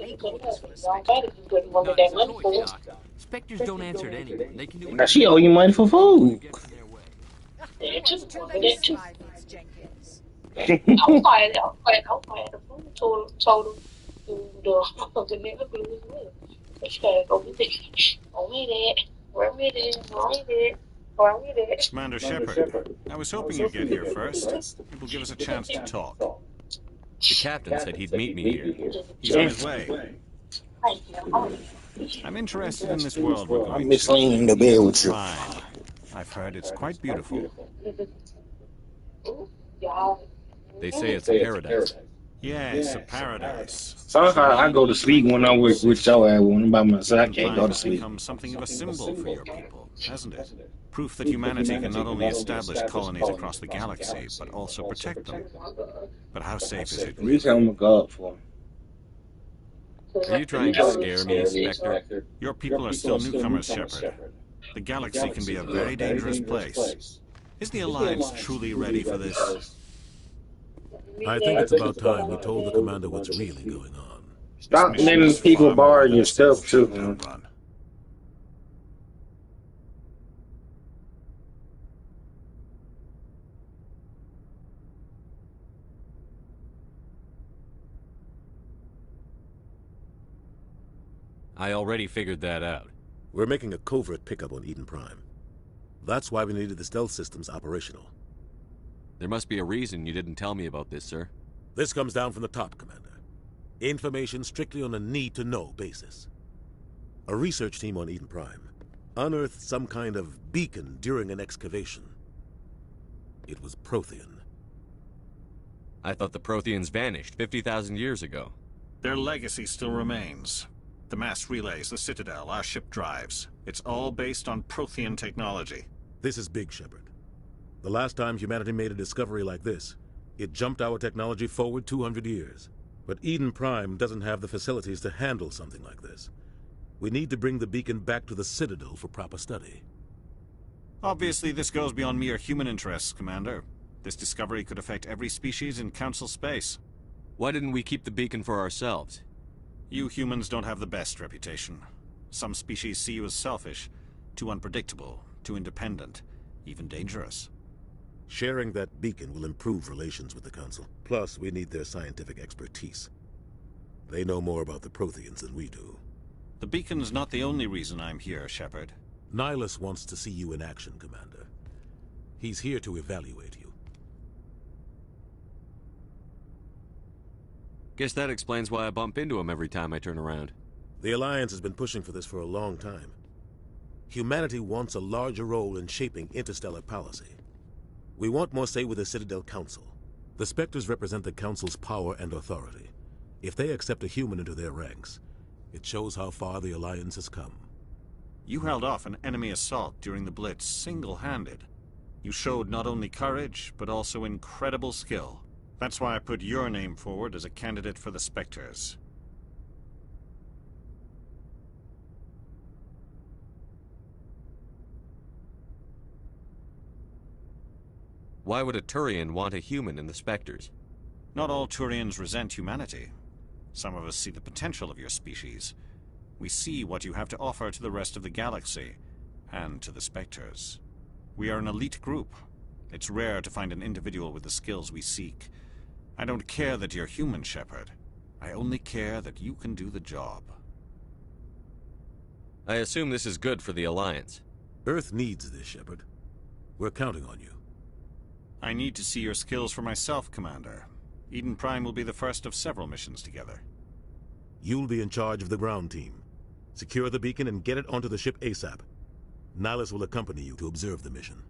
take orders for the Spectre. Not as a choice, Doc. Spectres don't answer to anyone. They can do Now whatever she they owe you want money for as long as food. it gets in their way. That too. What's too That late, too. Slivers Jenkins? Không phải là told the nigga blue as well. But you gotta go with it. Go with it. Run with it. Run with it. Run with it. Commander Shepard, I was hoping you'd get here first. It will give us a chance to talk. The captain said he'd meet me here. He's on his way. I'm interested in this world we're going I'm misleading the bed with you. Fine. I've heard it's quite beautiful. They say it's a paradise. Yes, a paradise. Somehow I go to sleep when I'm with your ass. When I'm by myself, I can't go to It's sleep. become something of a symbol for your people, hasn't it? Proof that humanity can not only establish colonies across the galaxy, but also protect them. But how safe is it? You tell me go up for Are you trying to scare me, Spectre? Your people are still newcomers, Shepard. The galaxy can be a very dangerous place. Is the Alliance truly ready for this? I think it's about time we told the commander what's really going on. Stop letting people borrow your stuff too, man. I already figured that out. We're making a covert pickup on Eden Prime. That's why we needed the stealth systems operational. There must be a reason you didn't tell me about this, sir. This comes down from the top, Commander. Information strictly on a need-to-know basis. A research team on Eden Prime unearthed some kind of beacon during an excavation. It was Prothean. I thought the Protheans vanished 50,000 years ago. Their legacy still remains. The mass relays, the Citadel, our ship drives. It's all based on Prothean technology. This is big, Shepard. The last time humanity made a discovery like this, it jumped our technology forward 200 years. But Eden Prime doesn't have the facilities to handle something like this. We need to bring the beacon back to the Citadel for proper study. Obviously, this goes beyond mere human interests, Commander. This discovery could affect every species in Council space. Why didn't we keep the beacon for ourselves? You humans don't have the best reputation. Some species see you as selfish, too unpredictable, too independent, even dangerous. Sharing that beacon will improve relations with the Council. Plus, we need their scientific expertise. They know more about the Protheans than we do. The beacon's not the only reason I'm here, Shepard. Nihilus wants to see you in action, Commander. He's here to evaluate you. Guess that explains why I bump into him every time I turn around. The Alliance has been pushing for this for a long time. Humanity wants a larger role in shaping interstellar policy. We want more say with the Citadel Council. The Spectres represent the Council's power and authority. If they accept a human into their ranks, it shows how far the Alliance has come. You held off an enemy assault during the Blitz single-handed. You showed not only courage, but also incredible skill. That's why I put your name forward as a candidate for the Spectres. Why would a Turian want a human in the Spectres? Not all Turians resent humanity. Some of us see the potential of your species. We see what you have to offer to the rest of the galaxy, and to the Spectres. We are an elite group. It's rare to find an individual with the skills we seek. I don't care that you're human, Shepard. I only care that you can do the job. I assume this is good for the Alliance. Earth needs this, Shepard. We're counting on you. I need to see your skills for myself, Commander. Eden Prime will be the first of several missions together. You'll be in charge of the ground team. Secure the beacon and get it onto the ship ASAP. Nihilus will accompany you to observe the mission.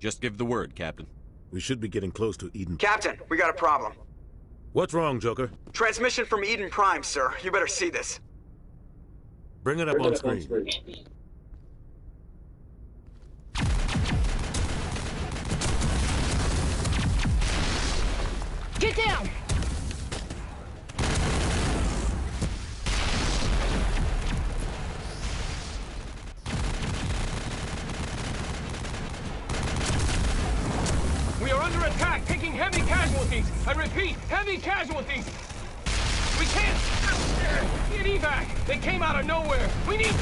Just give the word, Captain. We should be getting close to Eden. Captain, we got a problem. What's wrong, Joker? Transmission from Eden Prime, sir. You better see this. Bring it up on screen. Get down! We are under attack, taking heavy casualties. I repeat, heavy casualties. We can't get evac. They came out of nowhere. We need...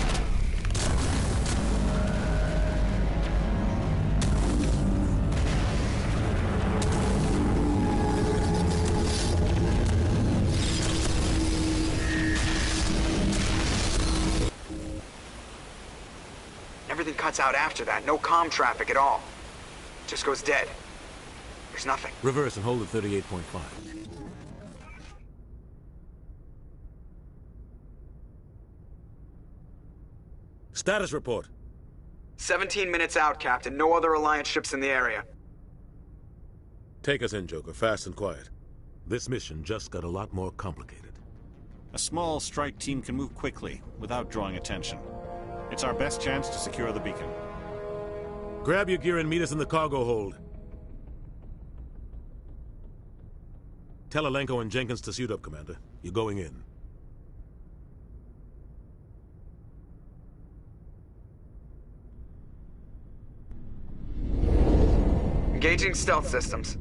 Everything cuts out after that. No comm traffic at all. Just goes dead. There's nothing. Reverse and hold at 38.5. Status report. 17 minutes out, Captain. No other Alliance ships in the area. Take us in, Joker, fast and quiet. This mission just got a lot more complicated. A small strike team can move quickly, without drawing attention. It's our best chance to secure the beacon. Grab your gear and meet us in the cargo hold. Tell Alenko and Jenkins to suit up, Commander. You're going in. Engaging stealth systems.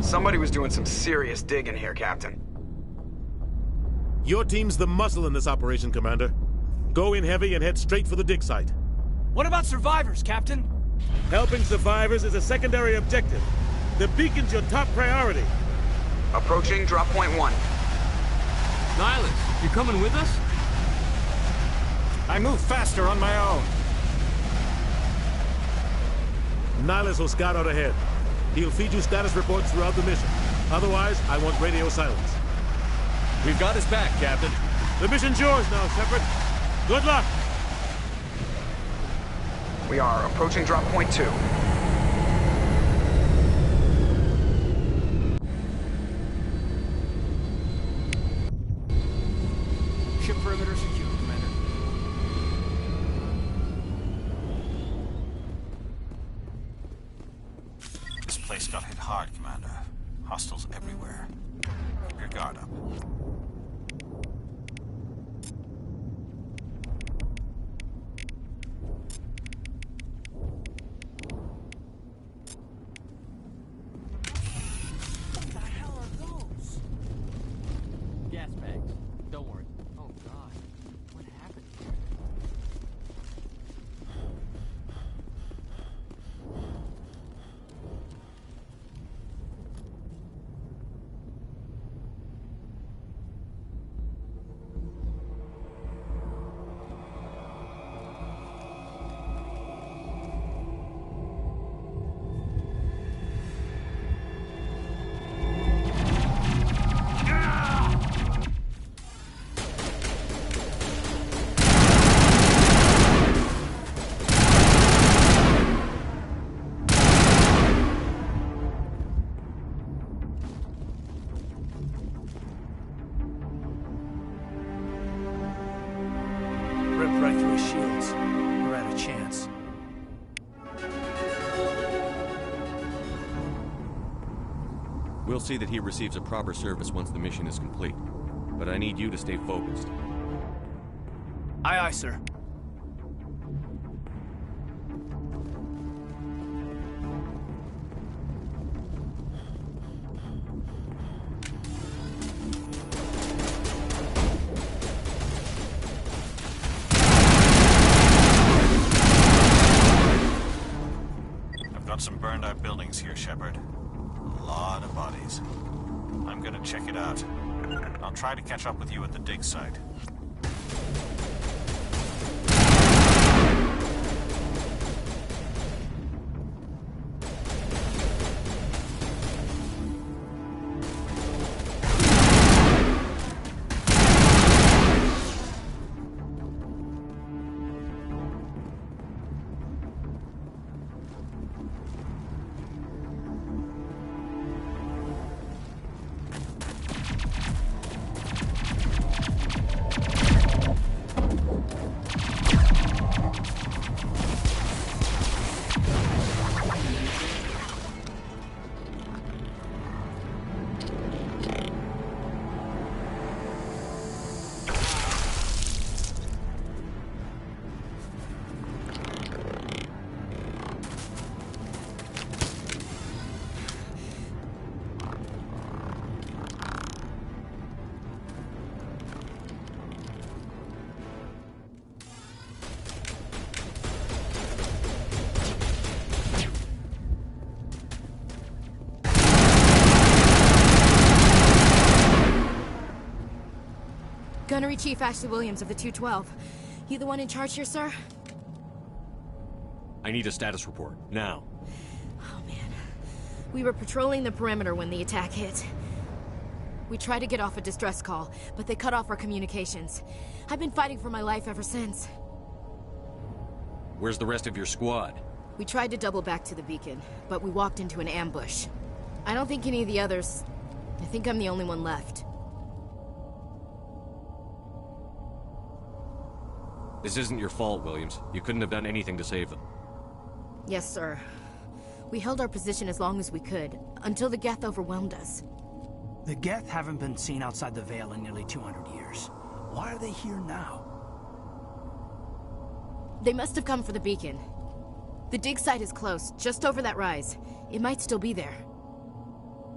Somebody was doing some serious digging here, Captain. Your team's the muscle in this operation, Commander. Go in heavy and head straight for the dig site. What about survivors, Captain? Helping survivors is a secondary objective. The beacon's your top priority. Approaching drop point 1. Nihlus, you coming with us? I move faster on my own. Nihlus will scout out ahead. He'll feed you status reports throughout the mission. Otherwise, I want radio silence. We've got his back, Captain. The mission's yours now, Shepard. Good luck! We are approaching drop point 2. Ship perimeter secure, Commander. This place got hit hard, Commander. Hostiles everywhere. Keep your guard up. Gas bags. Don't worry. Oh, God. What happened here? Ripped right through his shields. We're out of chance. We'll see that he receives a proper service once the mission is complete. But I need you to stay focused. Aye, aye, sir. I've got some burned out buildings here, Shepard. A lot of bodies. I'm gonna check it out. I'll try to catch up with you at the dig site. Gunnery Chief Ashley Williams of the 212. You the one in charge here, sir? I need a status report, now. Oh, man. We were patrolling the perimeter when the attack hit. We tried to get off a distress call, but they cut off our communications. I've been fighting for my life ever since. Where's the rest of your squad? We tried to double back to the beacon, but we walked into an ambush. I don't think any of the others... I think I'm the only one left. This isn't your fault, Williams. You couldn't have done anything to save them. Yes, sir. We held our position as long as we could, until the Geth overwhelmed us. The Geth haven't been seen outside the Veil in nearly 200 years. Why are they here now? They must have come for the beacon. The dig site is close, just over that rise. It might still be there.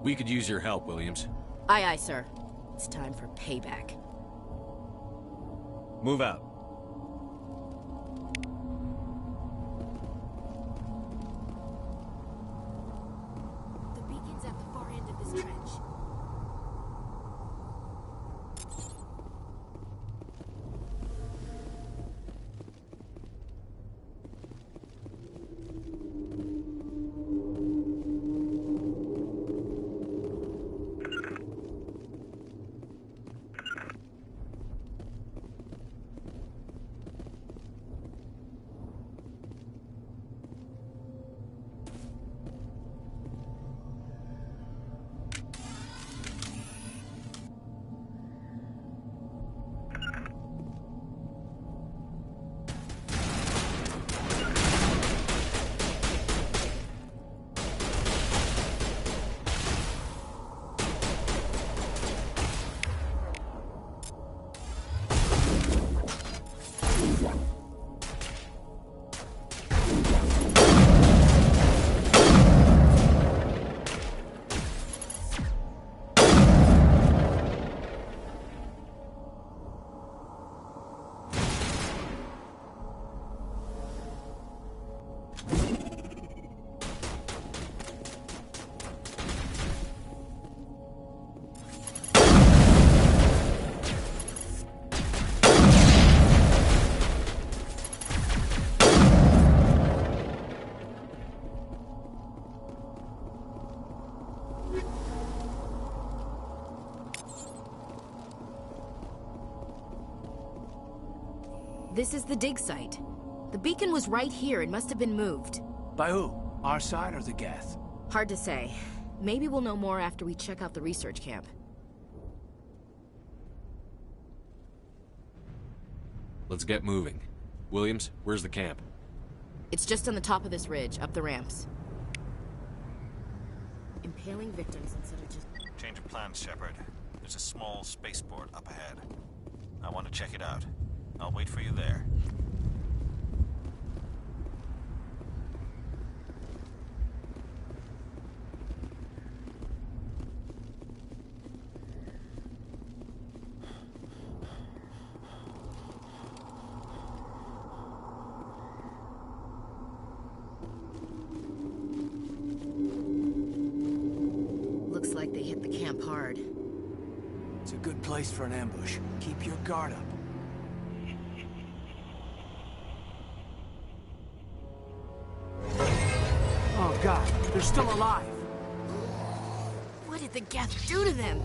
We could use your help, Williams. Aye, aye, sir. It's time for payback. Move out. The beacon's at the far end of this trench. This is the dig site. The beacon was right here. It must have been moved. By who? Our side or the Geth? Hard to say. Maybe we'll know more after we check out the research camp. Let's get moving. Williams, where's the camp? It's just on the top of this ridge, up the ramps. Impaling victims instead of just... Change of plans, Shepard. There's a small spaceport up ahead. I want to check it out. I'll wait for you there. Looks like they hit the camp hard. It's a good place for an ambush. Keep your guard up. Oh God, they're still alive. What did the Geth do to them?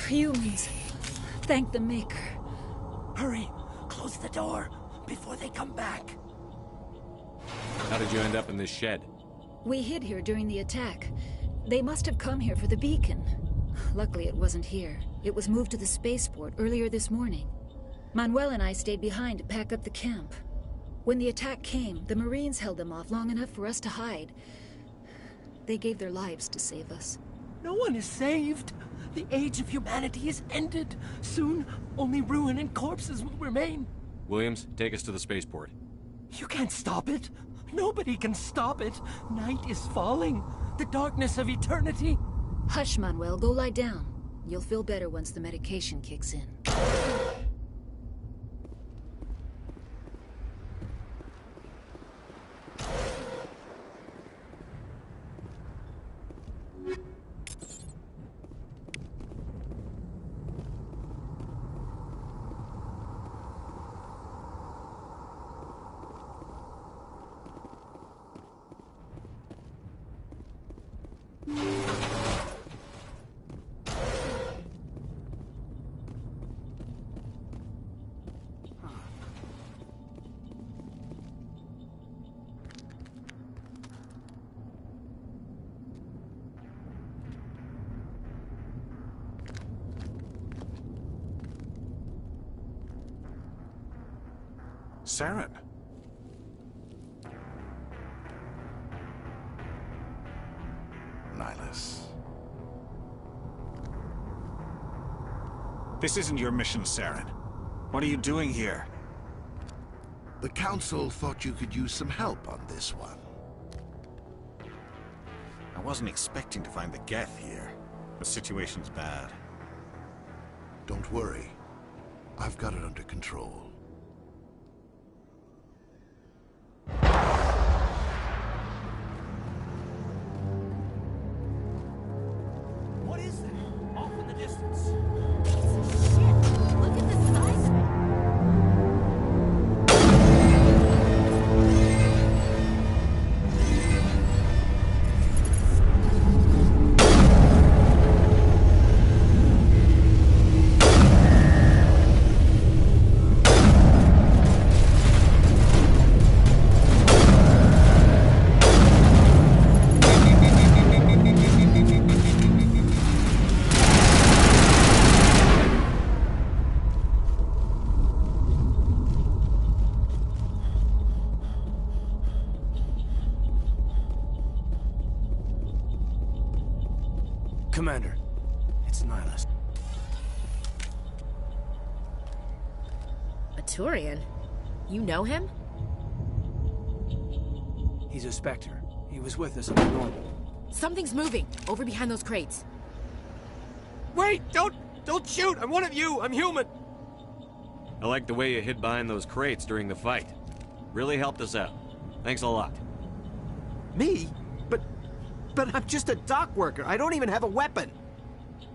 Humans. Thank the Maker. Hurry! Close the door before they come back. How did you end up in this shed? We hid here during the attack. They must have come here for the beacon. Luckily, it wasn't here. It was moved to the spaceport earlier this morning. Manuel and I stayed behind to pack up the camp. When the attack came, the Marines held them off long enough for us to hide. They gave their lives to save us. No one is saved. The age of humanity is ended. Soon, only ruin and corpses will remain. Williams, take us to the spaceport. You can't stop it. Nobody can stop it. Night is falling. The darkness of eternity. Hush, Manuel. Go lie down. You'll feel better once the medication kicks in. Saren. Nihlus. This isn't your mission, Saren. What are you doing here? The Council thought you could use some help on this one. I wasn't expecting to find the Geth here. The situation's bad. Don't worry. I've got it under control. What is that? Off in the distance. Look at the size of it. Commander, it's Nihlus. A Turian? You know him? He's a Spectre. He was with us on the normal. Something's moving, over behind those crates. Wait! Don't shoot! I'm one of you! I'm human! I like the way you hid behind those crates during the fight. Really helped us out. Thanks a lot. Me? But I'm just a dock worker. I don't even have a weapon.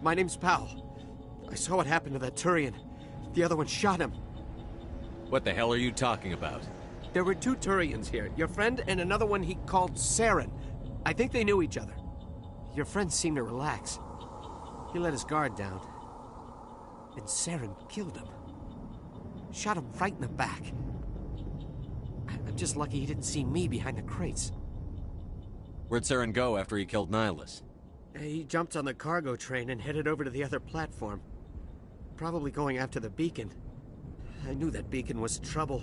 My name's Powell. I saw what happened to that Turian. The other one shot him. What the hell are you talking about? There were two Turians here. Your friend and another one he called Saren. I think they knew each other. Your friend seemed to relax. He let his guard down. And Saren killed him. Shot him right in the back. I'm just lucky he didn't see me behind the crates. Where'd Saren go after he killed Nihlus? He jumped on the cargo train and headed over to the other platform. Probably going after the beacon. I knew that beacon was trouble.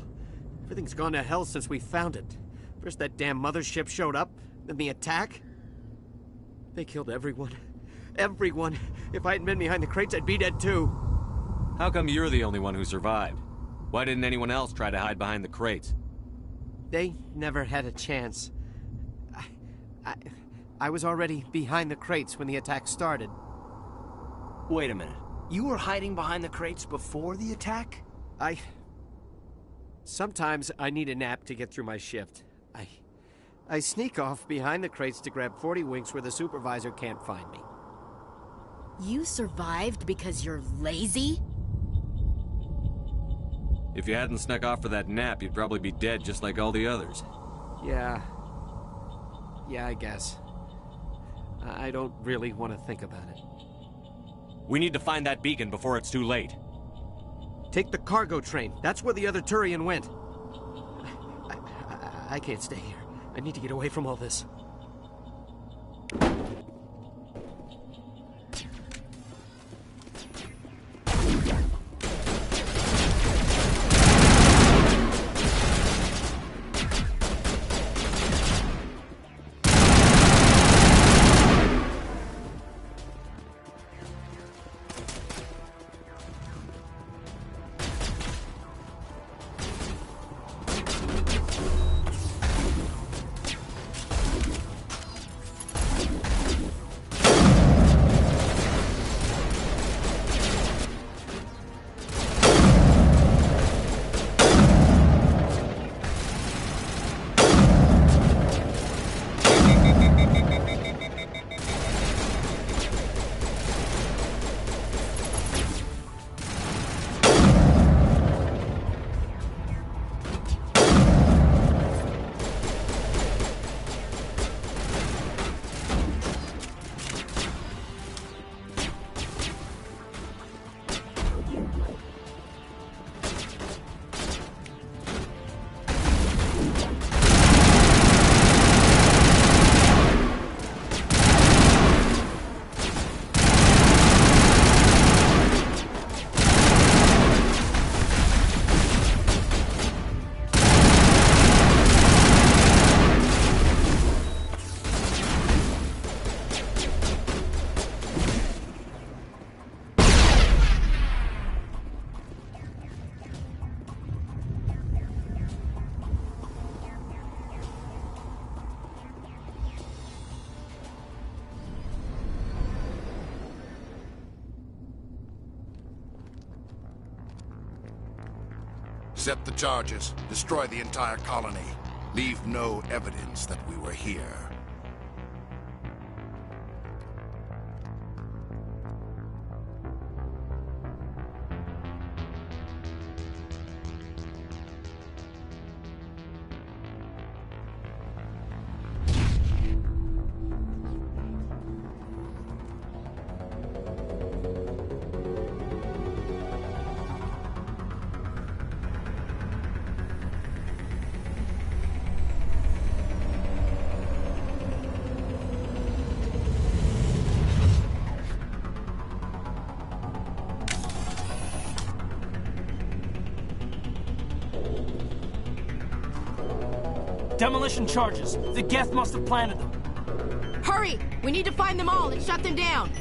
Everything's gone to hell since we found it. First that damn mothership showed up, then the attack. They killed everyone. Everyone. If I hadn't been behind the crates, I'd be dead too. How come you're the only one who survived? Why didn't anyone else try to hide behind the crates? They never had a chance. I was already behind the crates when the attack started. Wait a minute. You were hiding behind the crates before the attack? Sometimes I need a nap to get through my shift. I sneak off behind the crates to grab 40 winks where the supervisor can't find me. You survived because you're lazy? If you hadn't snuck off for that nap, you'd probably be dead just like all the others. Yeah, I guess. I don't really want to think about it. We need to find that beacon before it's too late. Take the cargo train. That's where the other Turian went. I can't stay here. I need to get away from all this. Set the charges. Destroy the entire colony. Leave no evidence that we were here. Demolition charges. The Geth must have planted them. Hurry! We need to find them all and shut them down.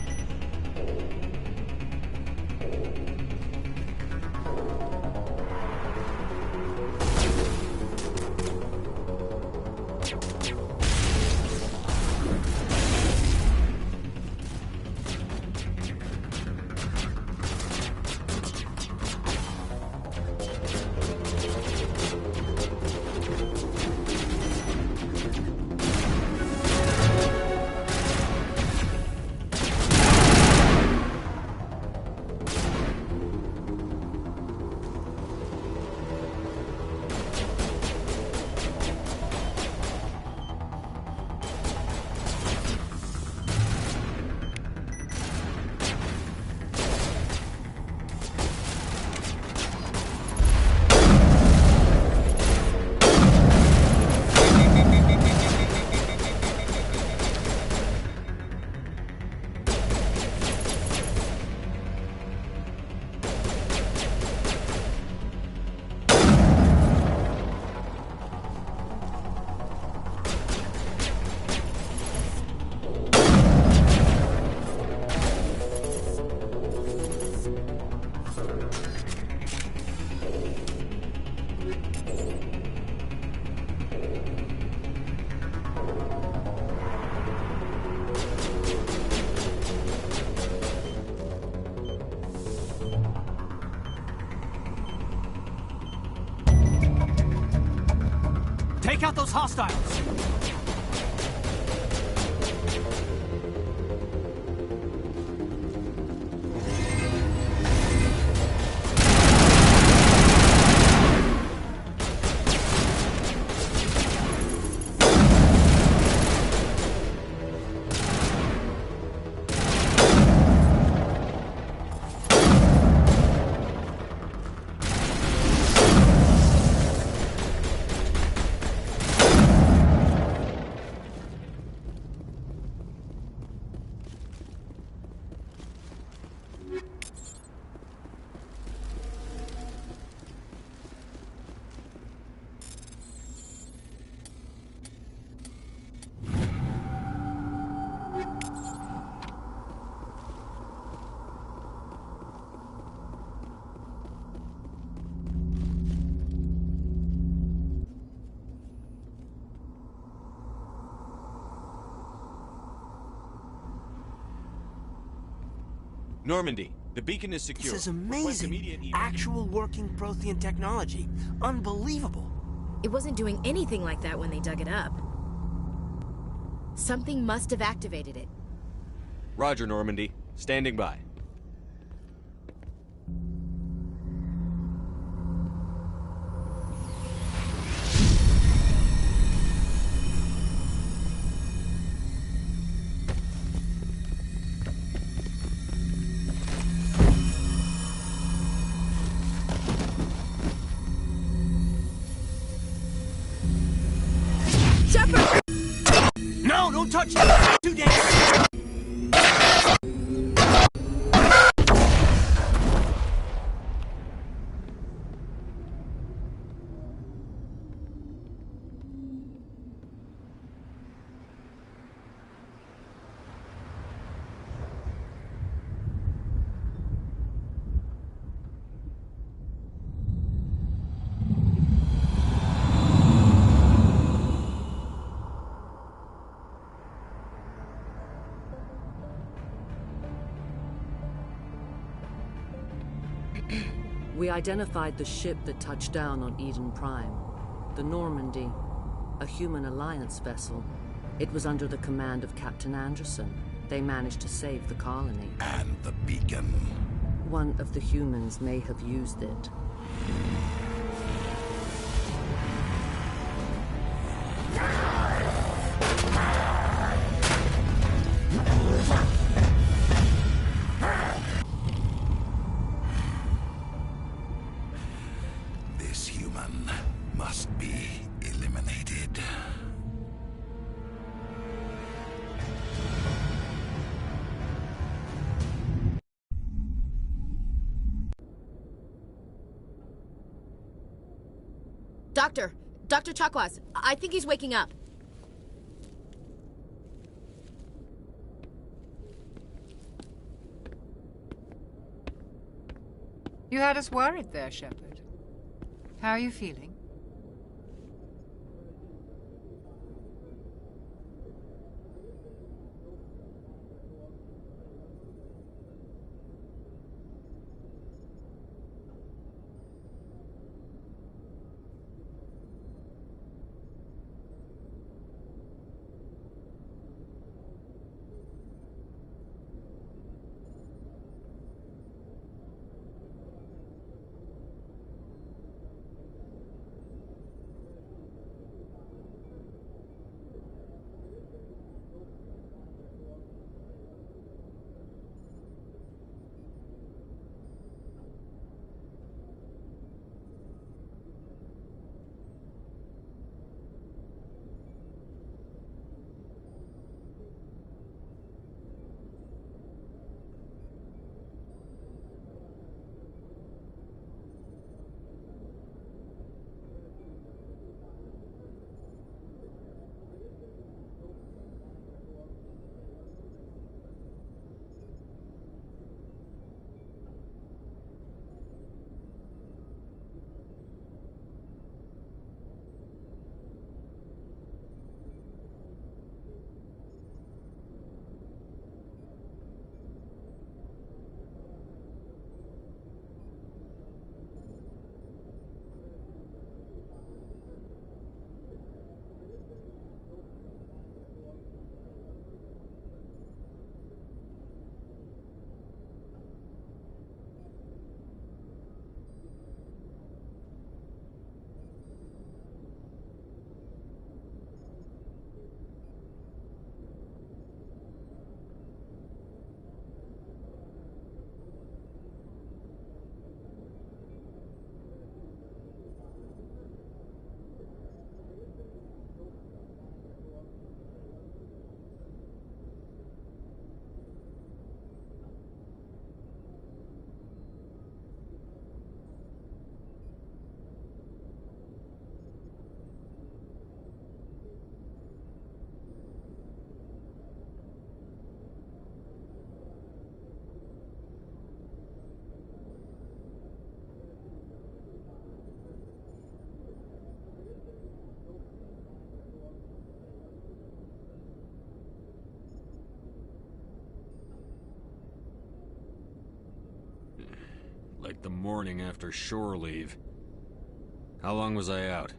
Take out those hostiles! Normandy, the beacon is secure. This is amazing. Actual working Prothean technology. Unbelievable. It wasn't doing anything like that when they dug it up. Something must have activated it. Roger, Normandy. Standing by. No, don't touch it! Too dangerous! We identified the ship that touched down on Eden Prime. The Normandy. A human alliance vessel. It was under the command of Captain Anderson. They managed to save the colony. And the beacon. One of the humans may have used it. This human must be eliminated. Dr. Chakwas, I think he's waking up. You had us worried there, Shepard. How are you feeling? Like the morning after shore leave. How long was I out?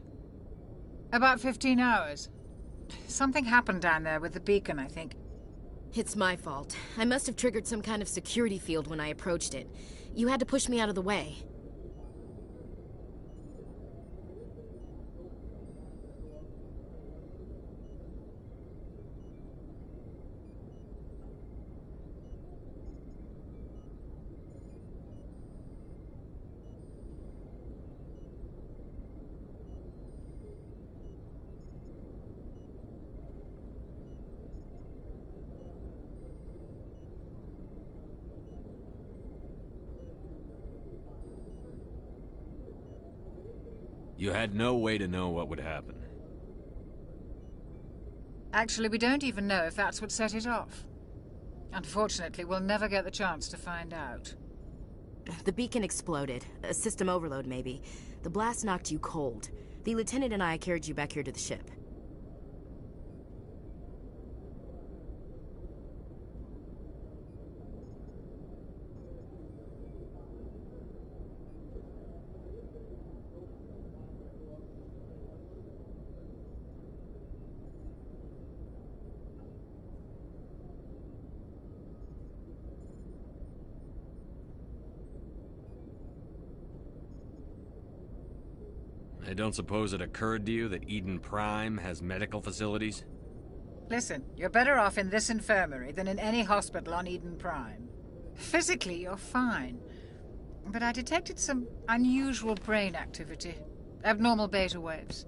About 15 hours. Something happened down there with the beacon, I think. It's my fault. I must have triggered some kind of security field when I approached it. You had to push me out of the way. You had no way to know what would happen. Actually, we don't even know if that's what set it off. Unfortunately, we'll never get the chance to find out. The beacon exploded. A system overload, maybe. The blast knocked you cold. The lieutenant and I carried you back here to the ship. I don't suppose it occurred to you that Eden Prime has medical facilities? Listen, you're better off in this infirmary than in any hospital on Eden Prime. Physically, you're fine. But I detected some unusual brain activity. Abnormal beta waves.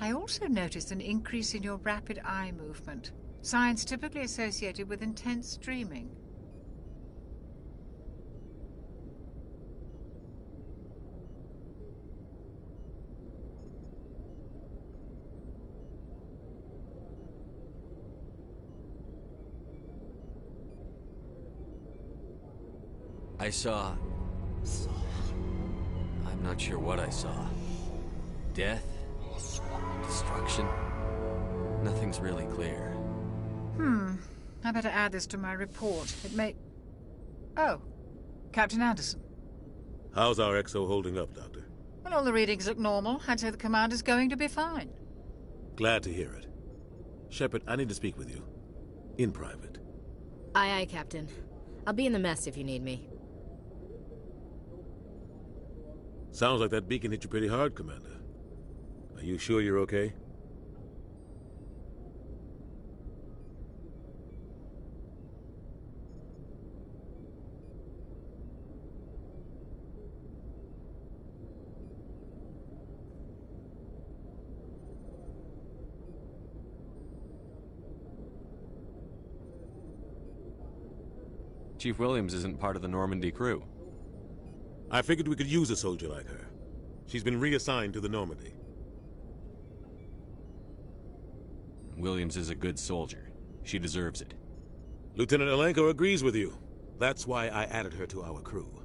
I also noticed an increase in your rapid eye movement. Signs typically associated with intense dreaming. I saw... I'm not sure what I saw. Death? Destruction? Nothing's really clear. I better add this to my report. It may... Oh, Captain Anderson. How's our XO holding up, Doctor? Well, all the readings look normal. I'd say the commander's going to be fine. Glad to hear it. Shepard, I need to speak with you. In private. Aye, aye, Captain. I'll be in the mess if you need me. Sounds like that beacon hit you pretty hard, Commander. Are you sure you're okay? Chief Williams isn't part of the Normandy crew. I figured we could use a soldier like her. She's been reassigned to the Normandy. Williams is a good soldier. She deserves it. Lieutenant Alenko agrees with you. That's why I added her to our crew.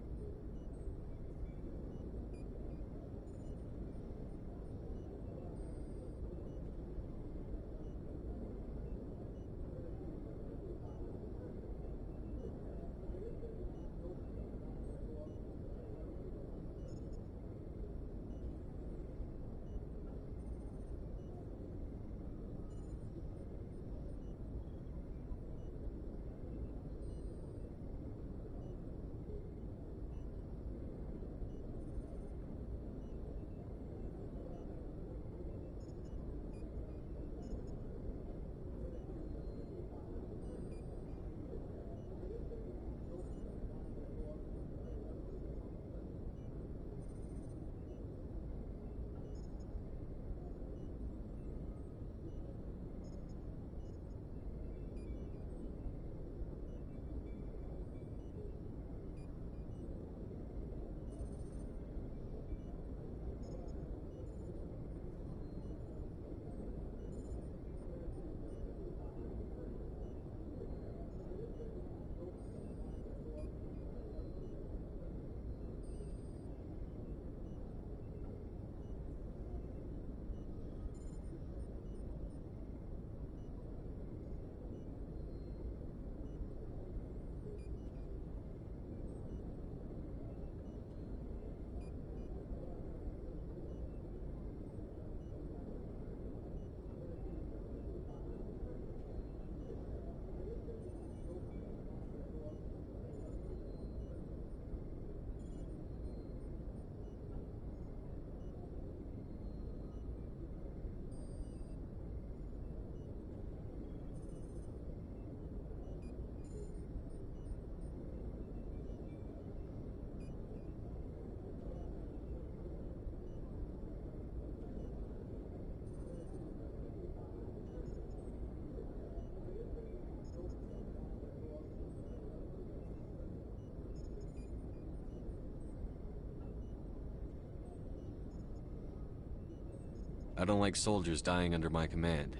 I don't like soldiers dying under my command.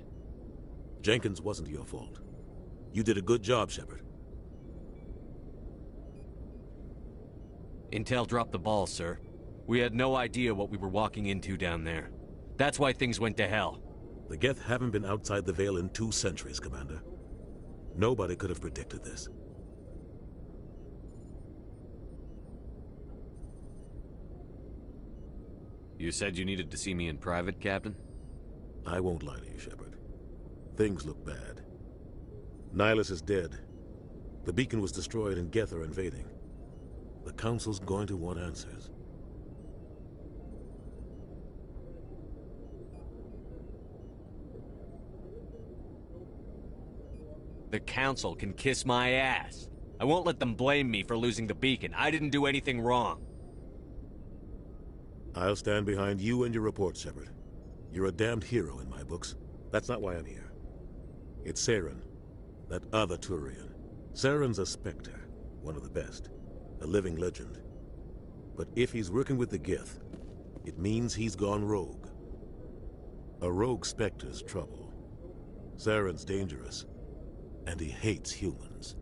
Jenkins wasn't your fault. You did a good job, Shepard. Intel dropped the ball, sir. We had no idea what we were walking into down there. That's why things went to hell. The Geth haven't been outside the Veil in 2 centuries, Commander. Nobody could have predicted this. You said you needed to see me in private, Captain? I won't lie to you, Shepard. Things look bad. Nihilus is dead. The beacon was destroyed and Geth are invading. The Council's going to want answers. The Council can kiss my ass. I won't let them blame me for losing the beacon. I didn't do anything wrong. I'll stand behind you and your report, Shepard. You're a damned hero in my books. That's not why I'm here. It's Saren, that other Turian. Saren's a Spectre, one of the best, a living legend. But if he's working with the Gith, it means he's gone rogue. A rogue Spectre's trouble. Saren's dangerous, and he hates humans.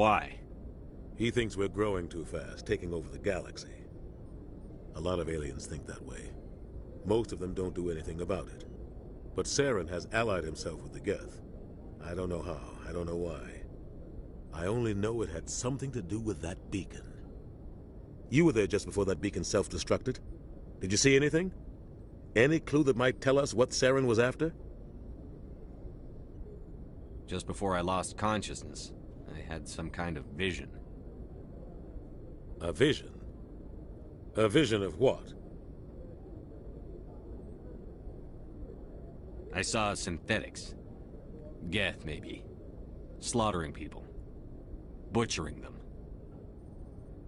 Why? He thinks we're growing too fast, taking over the galaxy. A lot of aliens think that way. Most of them don't do anything about it. But Saren has allied himself with the Geth. I don't know how, I don't know why. I only know it had something to do with that beacon. You were there just before that beacon self-destructed. Did you see anything? Any clue that might tell us what Saren was after? Just before I lost consciousness, I had some kind of vision. A vision? A vision of what? I saw synthetics. Geth, maybe. Slaughtering people. Butchering them.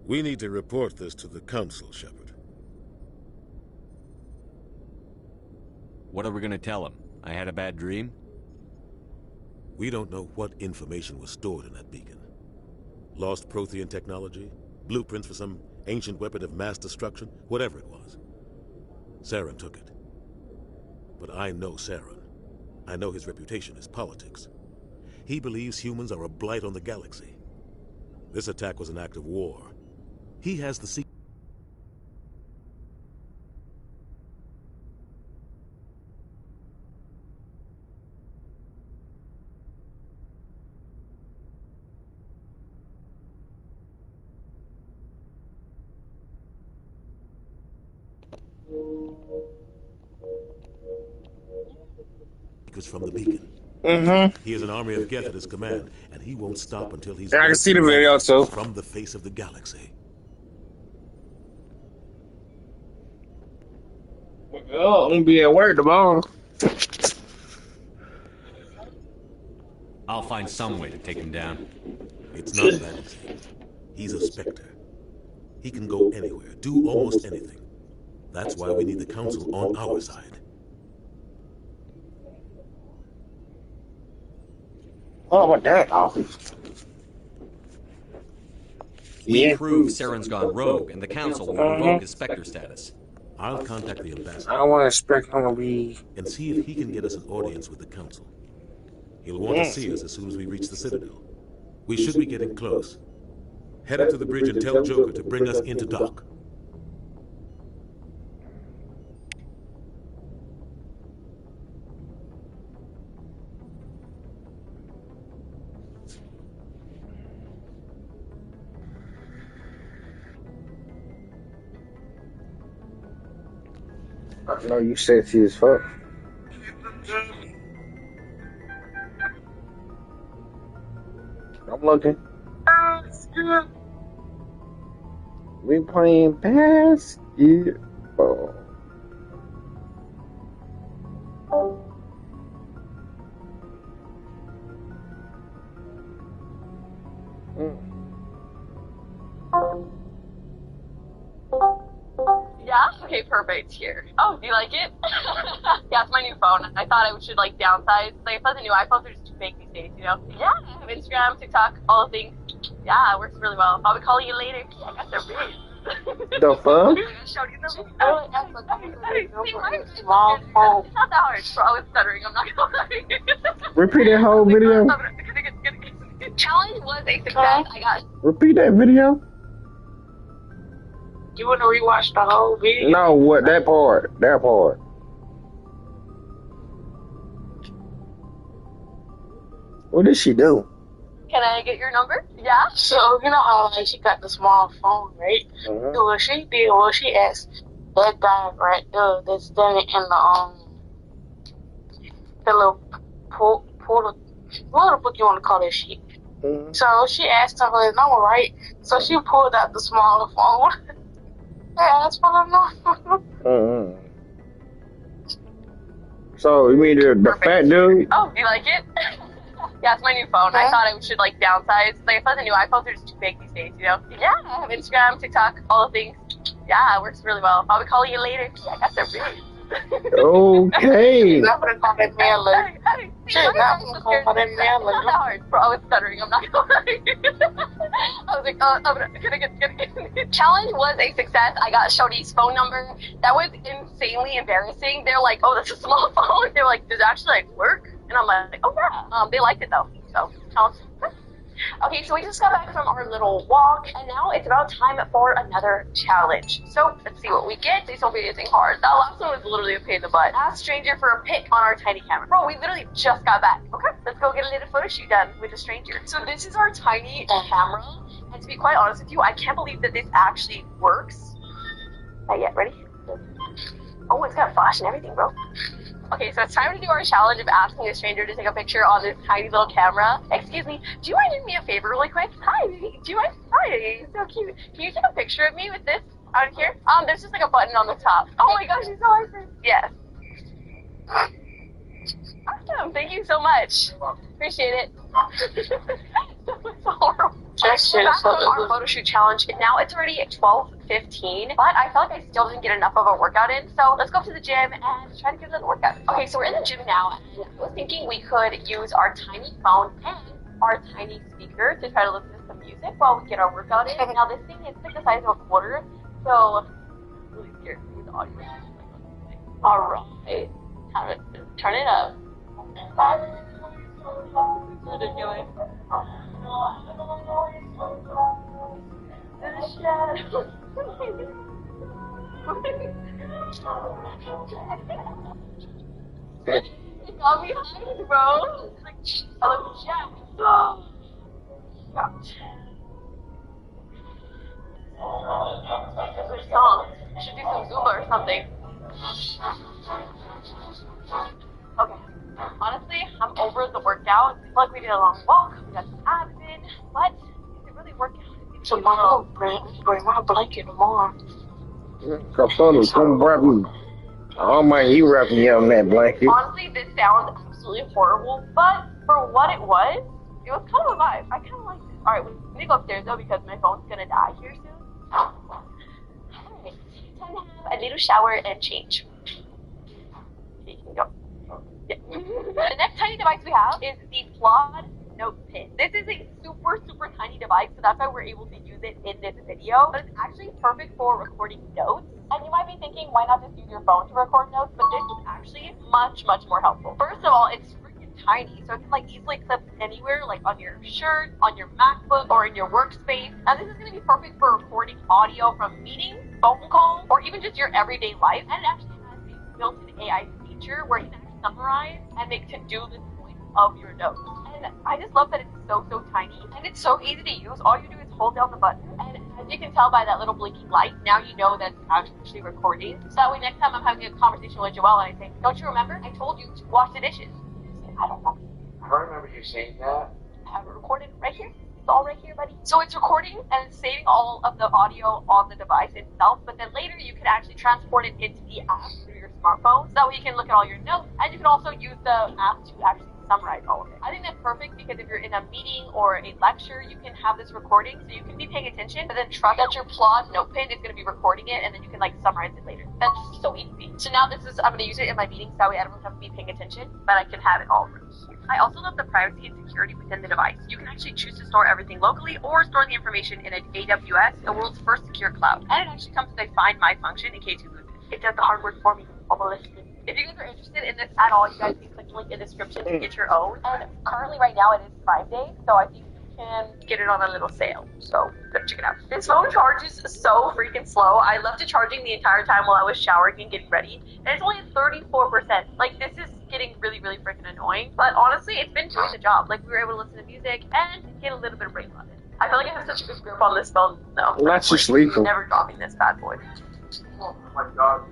We need to report this to the Council, Shepard. What are we gonna tell him? I had a bad dream? We don't know what information was stored in that beacon. Lost Prothean technology? Blueprints for some ancient weapon of mass destruction? Whatever it was. Saren took it. But I know Saren. I know his reputation is politics. He believes humans are a blight on the galaxy. This attack was an act of war. He has the secret. From the beacon. He has an army of Geth at his command, and he won't stop until he's... I can see the video too. From the face of the galaxy. Oh, I'm gonna be at work tomorrow. I'll find some way to take him down. It's not that easy. He's a Spectre. He can go anywhere, do almost anything. That's why we need the Council on our side. Oh, what that? We prove Saren's gone rogue, and the Council will revoke his Spectre status. I'll contact the ambassador. I don't want to expect him to be... And see if he can get us an audience with the Council. He'll want to see us as soon as we reach the Citadel. We should be getting close. Head up to the bridge and tell Joker to bring us into dock. I know you sexy as fuck. I'm looking. We playing basketball. Yeah? Okay, perfect. Here. Oh, do you like it? Yeah, it's my new phone. I thought I should, like, downsize. Like, I thought the new iPhones are just too big these days, you know? Yeah, I have Instagram, TikTok, all the things. Yeah, it works really well. I'll be calling you later. I got their biz. The fuck? Small phone. It's not that hard. Bro, I was stuttering. I'm not gonna lie. Repeat that whole video. Challenge was a success. I got... Repeat that video. You want to rewatch the whole video? No, what? That part. That part. What did she do? Can I get your number? Yeah? So, you know how, like, she got the small phone, right? So what she did was she asked that guy right there that's standing in the little portal, what the fuck you want to call that shit? So she asked him for his number, right? So she pulled out the smaller phone. Yeah, that's what I know. So, you mean the fat dude? Oh, do you like it? Yeah, it's my new phone. I thought I should, like, downsize. Like, I thought the new iPhones are just too big these days, you know? Yeah, I have Instagram, TikTok, all the things. Yeah, it works really well. I'll be calling you later. I got their biz. Okay. I'm not gonna call that man later. Shit, not gonna call that man later. It's not that hard, bro. I was stuttering. I'm not gonna lie. I was like, I'm gonna get. Challenge was a success. I got Shodi's phone number. That was insanely embarrassing. They're like, oh, that's a small phone. They're like, does it actually, like, work? And I'm like, oh, yeah. They liked it, though. So, challenge. Okay, so we just got back from our little walk, and now it's about time for another challenge. So let's see what we get. Please don't be anything hard. That last one was literally a pain in the butt. Ask stranger for a pic on our tiny camera. Bro, we literally just got back. Okay, let's go get a little photo shoot done with a stranger. So this is our tiny camera, and to be quite honest with you, I can't believe that this actually works. Not yet, ready? Oh, it's got flash and everything, bro. Okay, so it's time to do our challenge of asking a stranger to take a picture on this tiny little camera. Excuse me, do you mind doing me a favor really quick? Hi, do you mind? Hi, so cute. Can you take a picture of me with this out here? There's just like a button on the top. Oh my gosh, she's so awesome. Yes. Awesome, thank you so much. Appreciate it. That's horrible. We're back from our photo shoot challenge. Now it's already 12:15, but I felt like I still didn't get enough of a workout in, so let's go up to the gym and try to get a little workout. Okay, so we're in the gym now, and I was thinking we could use our tiny phone and our tiny speaker to try to listen to some music while we get our workout in. Now this thing is like the size of a quarter, so I'm really scared to use the audio. Alright, time to turn it up. What are you doing? It got me hyped, bro. Like, I love the chat. Oh. Gosh. Good song. I should do some Zumba or something. Okay. Honestly, I'm over the workout. I feel like we did a long walk. We got some abs in, but is it really working out? Tomorrow, bring my blanket tomorrow. Capone, come grab me. Oh my, you wrapping me up in that blanket. Honestly, this sounds absolutely horrible, but for what it was kind of a vibe. I kind of liked it. Alright, we need to go upstairs though because my phone's gonna die here soon. Alright, time to have a little shower and change. Okay, you can go. Yeah. The next tiny device we have is the Plod Note Pen. This is a super tiny device, so that's why we're able to use it in this video. But it's actually perfect for recording notes. And you might be thinking, why not just use your phone to record notes? But this is actually much more helpful. First of all, it's freaking tiny, so it can like easily clip anywhere, like on your shirt, on your MacBook, or in your workspace. And this is going to be perfect for recording audio from meetings, phone calls, or even just your everyday life. And it actually has a built-in AI feature where you can summarize and make to-do list points of your notes. And I just love that it's so tiny and it's so easy to use. All you do is hold down the button, and as you can tell by that little blinking light, now you know that it's actually recording. So that way next time I'm having a conversation with Joelle and I say, don't you remember? I told you to wash the dishes. You say, I don't know. I remember you saying that. I have it recorded right here. It's all right here, buddy. So it's recording and it's saving all of the audio on the device itself, but then later you can actually transport it into the app through your smartphone. So that way you can look at all your notes, and you can also use the app to actually summarize all of it. I think that's perfect because if you're in a meeting or a lecture, you can have this recording so you can be paying attention, but then trust that your Plod Note Pen is going to be recording it, and then you can like summarize it later. That's so easy. So now I'm going to use it in my meetings, that way I don't have to be paying attention, but I can have it all right here. I also love the privacy and security within the device. You can actually choose to store everything locally or store the information in an AWS, the world's first secure cloud. And it actually comes with a Find My function in case you lose it. It does the hard work for me. If you guys are interested in this at all, you guys can click the link in the description to get your own. And currently right now it is Prime Day, so I think you can get it on a little sale. So go check it out. This phone charges so freaking slow. I left it charging the entire time while I was showering and getting ready, and it's only at 34%. Like, this is getting really freaking annoying. But honestly, it's been doing the job. Like, we were able to listen to music and get a little bit of brain on it. I feel like I have such a good grip on this phone. No, not you sleeping. Never dropping this bad boy. Oh my god.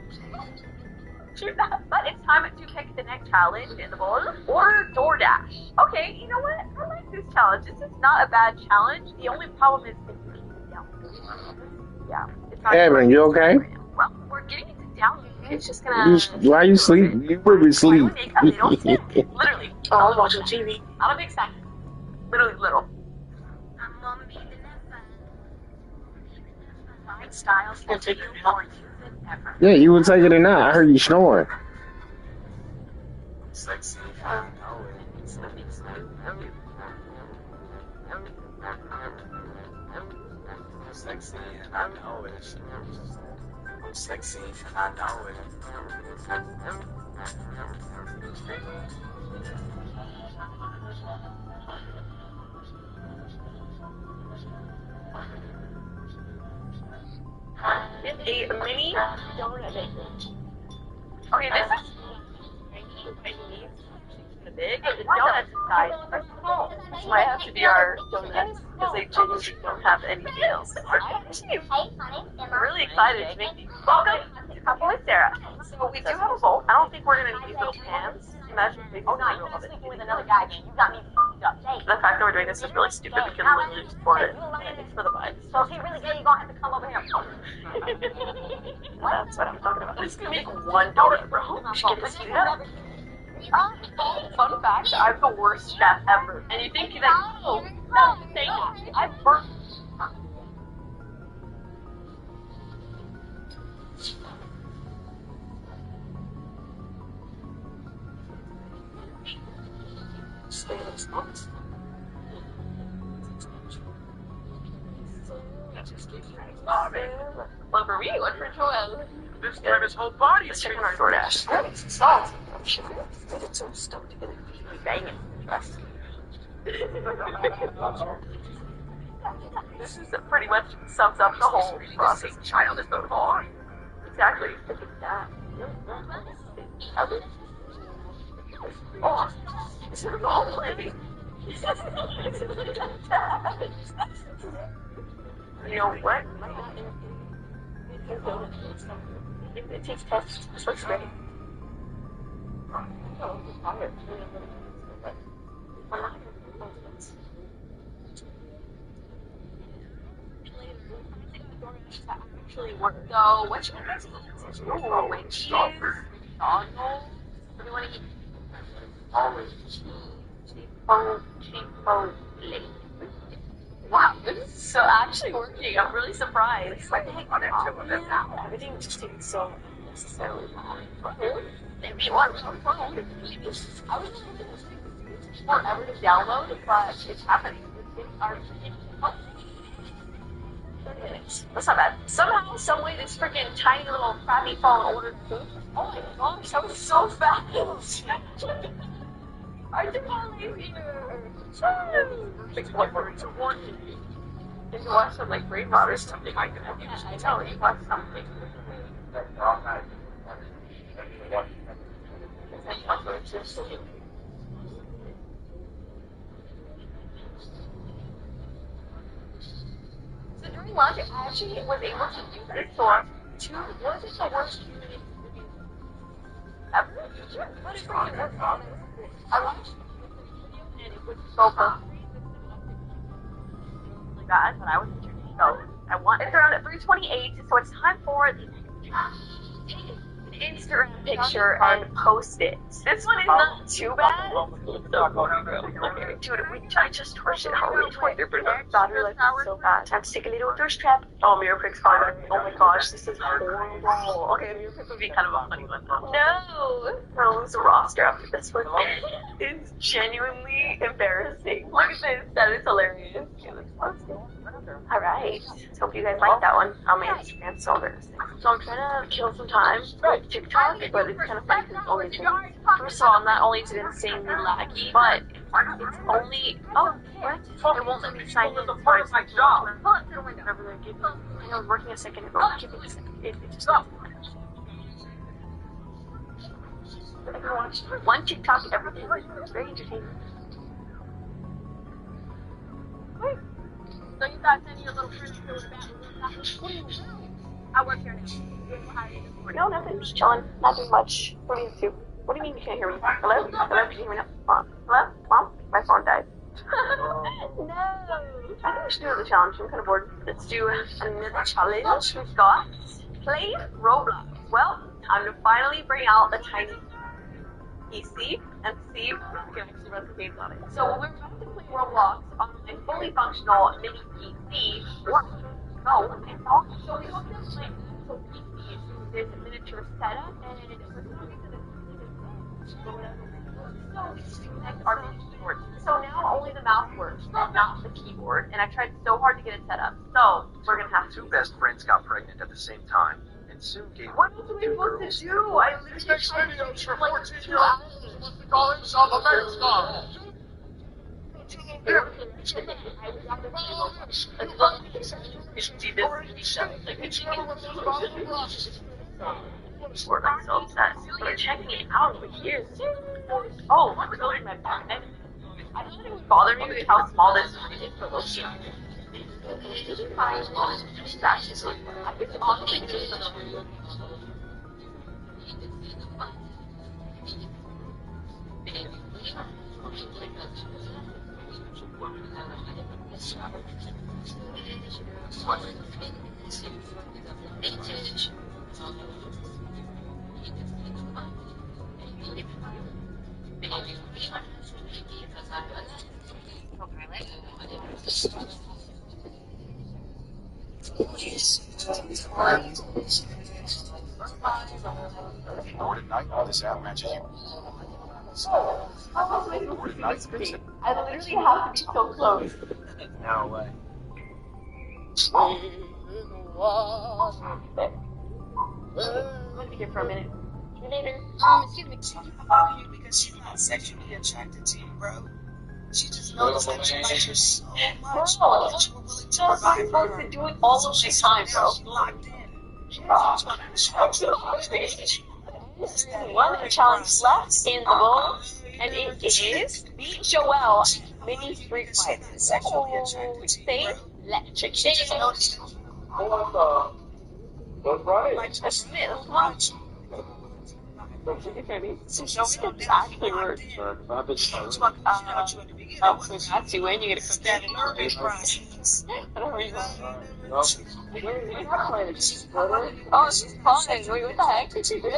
But it's time to pick the next challenge in the bowl. Order DoorDash. Okay, you know what? I like this challenge. This is not a bad challenge. The only problem is if you keep it down. Yeah. It's not Evan, you okay? Well, we're getting it down. It's just gonna... Why you sleep? You probably sleep. Literally. Oh, I was watching TV. Not a big snack. Literally little. Styles will take you more use than ever. Yeah, you would take it or not. I heard you snoring. Sexy. Sexy and I know it. I'm sexy and I know it. a mini donut maker. Okay, this is big, but the donuts inside are small. This might have to be our donuts because they genuinely don't have any nails. I'm really excited to make these. Welcome to Coffee with Sarah. So we do have a bowl. I don't think we're gonna need these little pans. Imagine if we with another guy. You got me fucked up. The fact that we're doing this is really stupid. We can literally just pour it. It's for the vibes. So if you really get, you're gonna have to come over here. That's what I'm talking about. I'm just gonna make one donut, bro. We should get this food up. Fun fact, I'm the worst chef ever. And you think that no, say that. I've burnt. One for me, one for Joel. This time his whole body is checking our DoorDash. Salt. It's so stoked to get it. Banging. This is pretty much sums up the whole process. Child is so hard. Exactly. Oh, this is the whole lady. You know what? It takes tests. This looks great. Actually work. So, what should we do? Wendy's, McDonald's. What do you want to eat? Chipotle. Wow, this is so actually working. I'm really surprised. What the heck? Everything just seems so necessarily long. Maybe one phone. I was forever to download, but it's happening. Our 30 minutes. That's not bad. Somehow, some way, this freaking tiny little crappy phone ordered food. Oh my gosh, that was so fast. I did not leave here. Like 1 more to 1. If you watch some like brain rot or something, I can have you just tell you watch something. So during lunch, I actually was able to use this source to, was it the worst community ever? But it freaking worked. I watched and it was so fun. Guys, when I was introduced, so it's around at 3:28, so it's time for the take an Instagram picture and post it. This one is not too bad. Okay, dude, I just torched it. How are we 23%? Battery life is so bad. Time to take a little thirst trap. Oh, Mirror Pick's fine. Oh my gosh, this is horrible. Okay, Mirror Pick would be kind of a funny one. No! I'll lose a roster after this one. It's genuinely embarrassing. Look at this. That is hilarious. Alright. Hope you guys like that one. On my Instagram, so embarrassing. So I'm trying to kill some time with TikTok, but it's kind of funny because it's only first of all, not only is it insanely laggy, but it's only what? It won't let me sign in. It's part of my job. Pull up to the window. I was working a second ago. Give me a second. It just stopped. I can watch one TikTok every day. It's very entertaining. Wait. So you thought sending your little friend to the bathroom? I work here now. No, nothing. Just chilling. Not doing much. What do you do? What do you mean you can't hear me? Hello? Hello? Can you hear me now? Mom? Hello? Mom? My phone died. No. I think we should do another challenge. I'm kind of bored. Let's do another challenge. We've got play Roblox. Well, time to finally bring out the tiny PC and see if we can actually run some games on it. So we're about to play Roblox on a fully functional mini PC. What? No, it's all so we hooked up like so PC. There's a miniature setup and it is for some reason it's so now only the mouse works, not the keyboard. And I tried so hard to get it set up. So we're gonna have to. Two best friends got pregnant at the same time. And soon gave what else are we supposed to do? I literally next videos for 14-year-olds with the goings of America. she doesn't eat them. Like, we're like so upset. So they're checking it out over here. Oh, what's going in my pocket? I don't think it would bother me with how small this is for those kids. That's just like, I think it's all the Bored at night? This app matches you. Bored at night? I literally have to be so close. No way. Let me here for a minute. Later. Excuse me, she keep following you because she's not sexually attracted to you, bro. She just noticed that you like her so much that you were willing to provide for her. To do it all of the time, bro. She's locked in. One challenge left in the bowl, and it is beat Joelle mini street fight. Sexually attracted to you, bro. Electric. She just noticed. What's right? Like her so much. So this actually works. That's you when you get a that learning process. I don't read that. Oh, she's fine. Wait, what the heck did you do?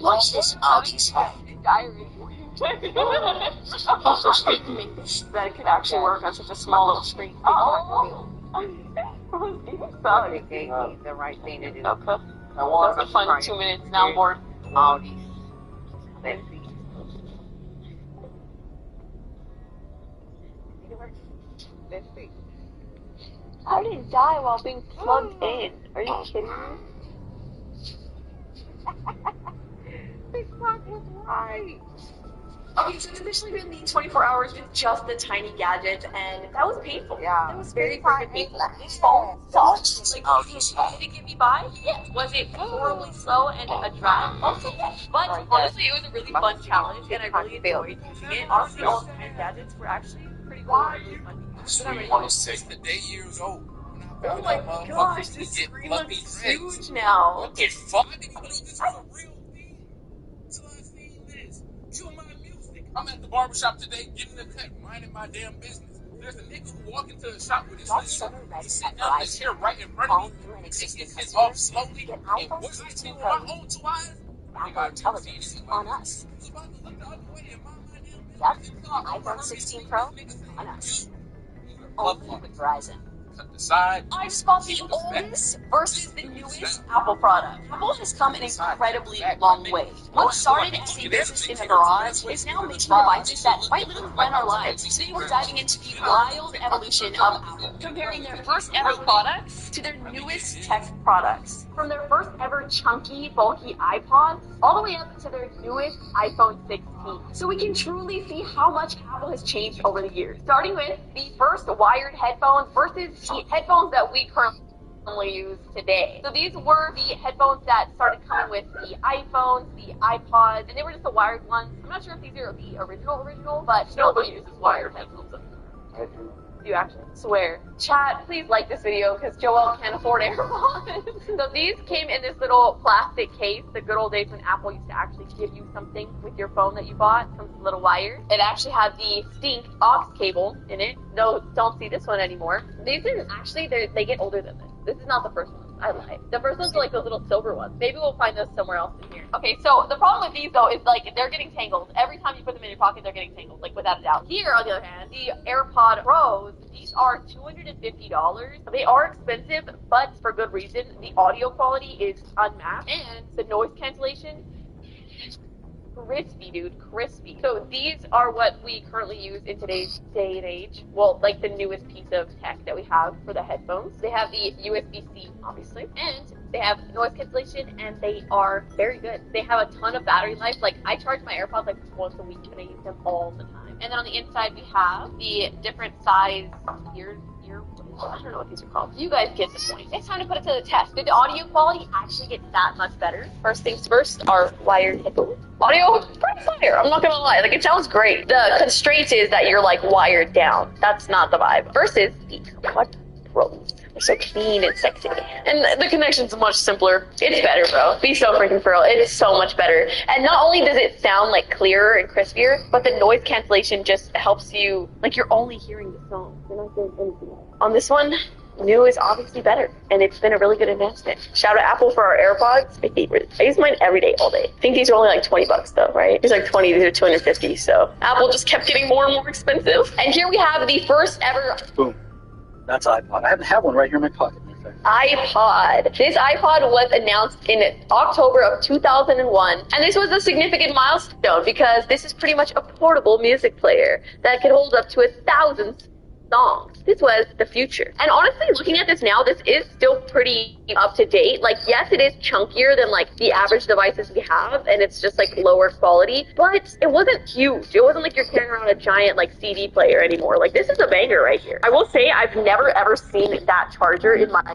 What's this? Oh, he's diary. That it could actually work on such a small little screen. Oh. Probably gave me the right thing to do. Okay. That was a fun 2 minutes. Now I'm bored. All these fancy. Let's see. I didn't die while being plugged in. Are you kidding me? This clock was right. Okay, so it's officially been the 24 hours with just the tiny gadgets, and that was painful. Yeah. That was very freaking painful. This phone sucked. Like, did it get me by? Yes. Was it horribly slow and a drag? Also, yes. But honestly, it was a really fun challenge, and I really enjoyed using it. Honestly, all the tiny gadgets were actually pretty cool and really fun to use. Sweet 106, the day years old. Oh my gosh, this screen looks huge now. What the fuck? I didn't believe this was a real thing. So I seen this. Kill my music. I'm at the barbershop today getting a cut, minding my damn business. There's a nigga who walked into the shop with his sleeve. He's sitting down in his chair right in front of me. He takes his head off slowly and watches me with my own two eyes. Apple Intelligence on us. Yep, iPhone 16 Pro on us. Only with Verizon. I just bought the oldest versus the newest Apple product. Apple has come an incredibly long way. What started as a business in a garage is now making devices that quite literally run our lives. Today we're diving into the wild evolution of Apple, comparing their first ever products to their newest tech products. From their first ever chunky, bulky iPods, all the way up to their newest iPhone 16. So we can truly see how much Apple has changed over the years. Starting with the first wired headphones versus the headphones that we currently use today. So these were the headphones that started coming with the iPhones, the iPods, and they were just the wired ones. I'm not sure if these are the original, but nobody uses wired headphones. You actually swear. Chat, please like this video because Joelle can't afford AirPods. So these came in this little plastic case, the good old days when Apple used to actually give you something with your phone that you bought, some little wires. It actually had the stink aux cable in it. No, don't see this one anymore. These didn't actually, they get older than this. This is not the first one. I lied. The first ones are like those little silver ones. Maybe we'll find those somewhere else in here. Okay, so the problem with these though is like they're getting tangled. Every time you put them in your pocket, they're getting tangled, like without a doubt. Here, on the other hand, the AirPod Pros, these are $250. They are expensive, but for good reason. The audio quality is unmatched, and the noise cancellation, crispy, dude, crispy. So these are what we currently use in today's day and age. Well, like the newest piece of tech that we have for the headphones. They have the USB-C, obviously, and they have noise cancellation, and they are very good. They have a ton of battery life. Like, I charge my AirPods like once a week, and I use them all the time. And then on the inside we have the different size ear I don't know what these are called. You guys get the point. It's time to put it to the test. Did the audio quality actually get that much better? First things first, our wired headphones. Audio, pretty fire. I'm not gonna lie. Like, it sounds great. The constraint is that you're, like, wired down. That's not the vibe. Versus the AirPod Pros. They're so clean and sexy. And the connection's much simpler. It's better, bro. Be so freaking for real. It's so much better. And not only does it sound, like, clearer and crispier, but the noise cancellation just helps you, like, you're only hearing the song. You're not hearing anything else. On this one, new is obviously better, and it's been a really good investment. Shout out Apple for our AirPods, my favorite. I use mine every day, all day. I think these are only like $20 though, right? These are like 20, these are 250, so Apple just kept getting more and more expensive. And here we have the first ever... Boom. That's iPod. I haven't had one right here in my pocket. iPod. This iPod was announced in October of 2001, and this was a significant milestone because this is pretty much a portable music player that can hold up to 1,000 songs. This was the future. And honestly, looking at this now, this is still pretty up to date. Like, yes, it is chunkier than like the average devices we have, and it's just like lower quality, but it wasn't huge. It wasn't like you're carrying around a giant like CD player anymore. Like, this is a banger right here. I will say I've never ever seen that charger in my